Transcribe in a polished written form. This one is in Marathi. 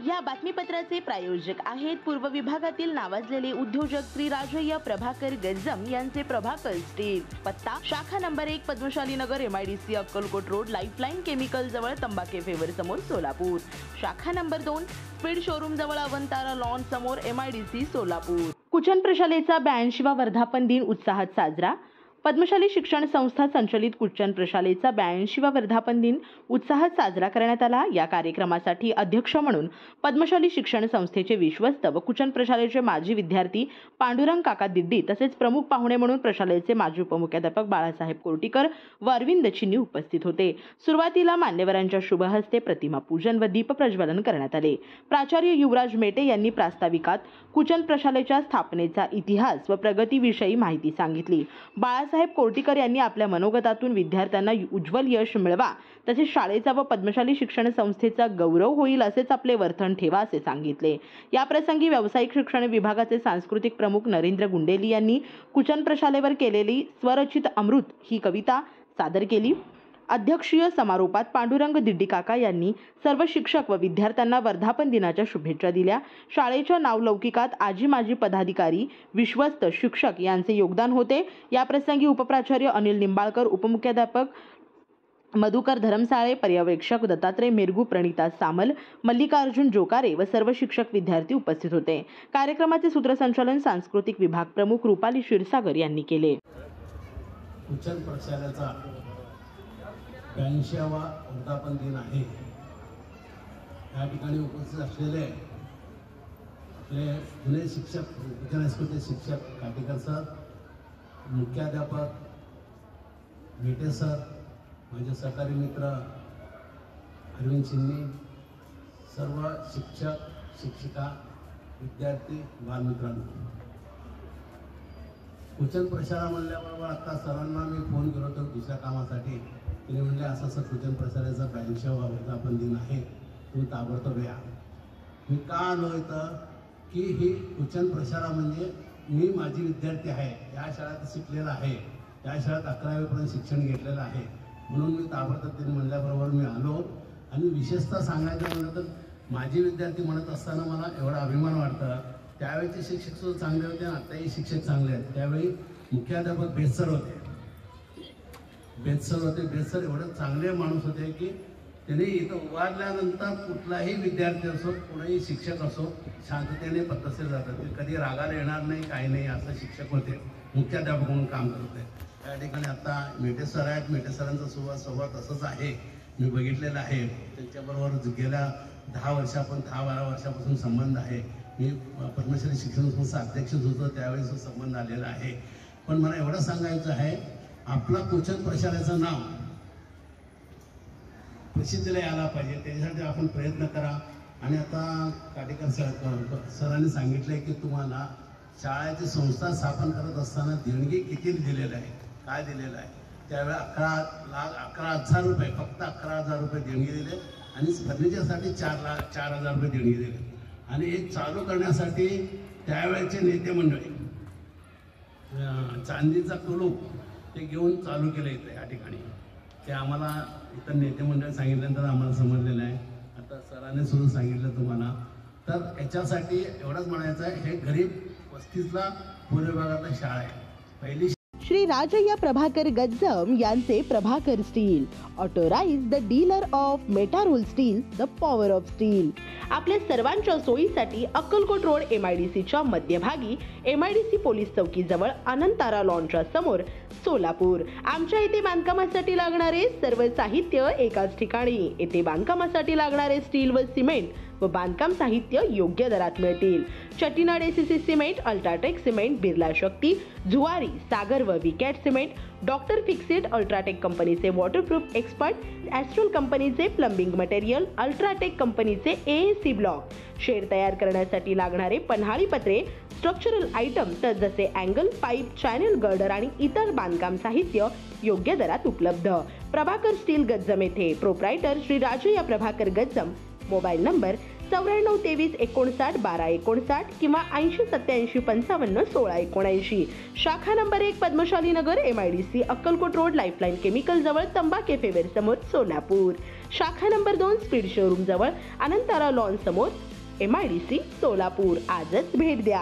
या बातमीपत्राचे प्रायोजक आहेत पूर्व विभागातील नावाजलेले उद्योजक श्री राजय्या प्रभाकर गज्जम यांचे प्रभाकर स्टील। पत्ता शाखा नंबर 1 पद्मशाली नगर MIDC Akkalkot road lifeline chemical जवळ तंबाके फेवर समोर सोलापूर। शाखा नंबर 2 स्पीड शोरूम जवळ अवंतारा लॉन समोर MIDC सोलापूर। कुचन प्रशालेचा 82वा वर्धापन दिन उत्साहात साजरा। पद्मशाली शिक्षण संस्था संचलित कुचन प्रशालेचा 82वा वर्धापन दिन उत्साहात साजरा करण्यात आला। या कार्यक्रमासाठी अध्यक्ष म्हणून पद्मशाली शिक्षण संस्थेचे विश्वस्त व कुचन प्रशालेचे माजी विद्यार्थी पांडुरंग काका दिड्डी तसेच प्रमुख पाहुणे म्हणून प्रशालेचे माजी उपमुख्याध्यापक बाळासाहेब कोर्टीकर व अरविंद चिन्नी उपस्थित होते। सुरुवातीला मान्यवरांच्या शुभ हस्ते प्रतिमा पूजन व दीप प्रज्वलन करण्यात आले। प्राचार्य युवराज मेटे यांनी प्रास्ताविकात कुचन प्रशालेच्या स्थापनेचा इतिहास व प्रगतीविषयी माहिती सांगितली। बाळासाहेब कोर्टीकर यांनी आपल्या मनोगतातून विद्यार्थ्यांना उज्ज्वल यश मिळवा तसेच शाळेचा व पद्मशाली शिक्षण संस्थेचा गौरव होईल असेच आपले वर्तन ठेवा असे सांगितले। या प्रसंगी व्यावसायिक शिक्षण विभागाचे सांस्कृतिक प्रमुख नरेंद्र गुंडेली यांनी कुचन प्रशालेवर केलेली स्वरचित अमृत ही कविता सादर केली। अध्यक्षीय समारोपात पांडुरंग दिड्डी काका यांनी सर्व शिक्षक व विद्यार्थ्यांना वर्धापन दिनाच्या शुभेच्छा दिल्या। शाळेच्या नावलौकिकात आजी माजी पदाधिकारी विश्वस्त शिक्षक यांचे योगदान होते। या प्रसंगी उपप्राचार्य अनिल निंबाळकर, उपमुख्याध्यापक मधुकर धरमसाळे, पर्यवेक्षक दत्तात्रय मेरगू, प्रणिता सामल, मल्लिकार्जुन जोकारे व सर्व शिक्षक विद्यार्थी उपस्थित होते। कार्यक्रमाचे सूत्रसंचालन सांस्कृतिक विभाग प्रमुख रुपाली क्षीरसागर यांनी केले। कुचन प्रशालेचा 82वा वर्धापन दिन आहे। या ठिकाणी उपस्थित असलेले आपले पुणे शिक्षक कुचन हायस्कूलचे शिक्षक काटेकर सर, मुख्याध्यापक मेटे सर, माझे सहकारी मित्र अरविंद चिन्नी, सर्व शिक्षक शिक्षिका विद्यार्थी बालमित्रांनो, कुचन प्रशाला म्हणल्याबरोबर आता सरांना मी फोन केला होता दुसऱ्या कामासाठी। तिने म्हणले असं असं कुचन प्रशालेचा 82वा वर्धापन दिन आहे, तुम्ही ताबडतोब या। मी का आलो इथं की ही कुचन प्रशाला म्हणजे मी माझी विद्यार्थी आहे, या शाळेत शिकलेला आहे, त्या शाळेत 11वीपर्यंत शिक्षण घेतलेलं आहे, म्हणून मी ताबडतोब तिने म्हणल्याबरोबर मी आलो। आणि विशेषतः सांगायचं म्हणलं तर माझी विद्यार्थी म्हणत असताना मला एवढा अभिमान वाटतं। त्यावेळेचे शिक्षक सुद्धा चांगले होते आणि आताही शिक्षक चांगले आहेत। त्यावेळी मुख्याध्यापक बेसर होते, बेसर एवढे चांगले माणूस होते की त्यांनी इथं उभारल्यानंतर कुठलाही विद्यार्थी असो कुठलाही शिक्षक असो शांततेने पद्धतशीर जातात, ते कधी रागाला येणार नाही, काही नाही, असं शिक्षक होते, मुख्याध्यापक म्हणून काम करत होते। त्या ठिकाणी आता मेटे सर आहेत, मेटे सरांचा स्वभाव तसंच आहे, मी बघितलेलं आहे। त्यांच्याबरोबर गेल्या 10-12 वर्षापासून संबंध आहे। मी पद्मशाली शिक्षण संस्था अध्यक्षच होतो, त्यावेळेस संबंध आलेला आहे। पण मला एवढं सांगायचं आहे, आपला कुचन प्रशालेचं नाव प्रसिद्धीला यायला पाहिजे, त्याच्यासाठी आपण प्रयत्न करा। आणि आता काटेकर सरांनी सांगितलंय की तुम्हाला शाळेची संस्था स्थापन करत असताना देणगी किती दिलेलं आहे, काय दिलेलं आहे, त्यावेळी 11,00,000 रुपये, फक्त 11,000 रुपये देणगी दिले आणि फर्निचरसाठी 4,00,000 रुपये देणगी दिले। आणि हे चालू करण्यासाठी त्यावेळेचे नेते मंडळी चांदीचा कुलूप ते घेऊन चालू केलं इथं या ठिकाणी। ते आम्हाला इतर नेते मंडळ सांगितल्यानंतर आम्हाला समजलेलं आहे, आता सरांनी सुद्धा सांगितलं तुम्हाला। तर याच्यासाठी एवढंच म्हणायचं आहे, हे गरीब 35ला पूर्व विभागातली शाळा आहे, पहिली। श्री राजय्या प्रभाकर गज्जम यांचे Prabhakar steel, authorise the dealer of Metarol steel, the power of steel. आपल्या सर्वांच्या सोयीसाठी अक्कलकोट रोड MIDCच्या मध्यभागी MIDC पोलीस चौकी जवळ अनंतारा लॉनच्या समोर सोलापूर। आमच्या इथे बांधकामासाठी लागणारे सर्व साहित्य एकाच ठिकाणी। येथे बांधकामासाठी लागणारे स्टील व सिमेंट व बांधकाम साहित्य योग्य दरात मिळतील। Chettinad ACC cement, UltraTech cement, Birla Shakti, Zuari, Sagar व Vicat cement, doctor Fixit, UltraTech कंपनीचे वॉटरप्रूफ एक्सपर्ट, ॲस्ट्रल कंपनीचे प्लंबिंग मटेरियल, अल्ट्राटेक कंपनीचे AAC ब्लॉक, शेड तयार करण्यासाठी लागणारे पन्हाळी पत्रे, स्ट्रक्चरल आयटम तर जसे अँगल, पाईप, चॅनल गर्डर आणि इतर बांधकाम साहित्य योग्य दरात उपलब्ध। प्रभाकर स्टील गज्जम येथे proprietor Shri Rajayya Prabhakar Gajjam. Mobile number 9423591259 किंवा 8087551679। शाखा नंबर 1 पद्मशाली नगर MIDC Akkalkot road lifeline chemical जवळ तंबाके फेवर समोर सोलापूर। शाखा नंबर 2 स्पीड शोरूम जवळ अनंतारा लॉन समोर MIDC सोलापूर. आजच भेट द्या.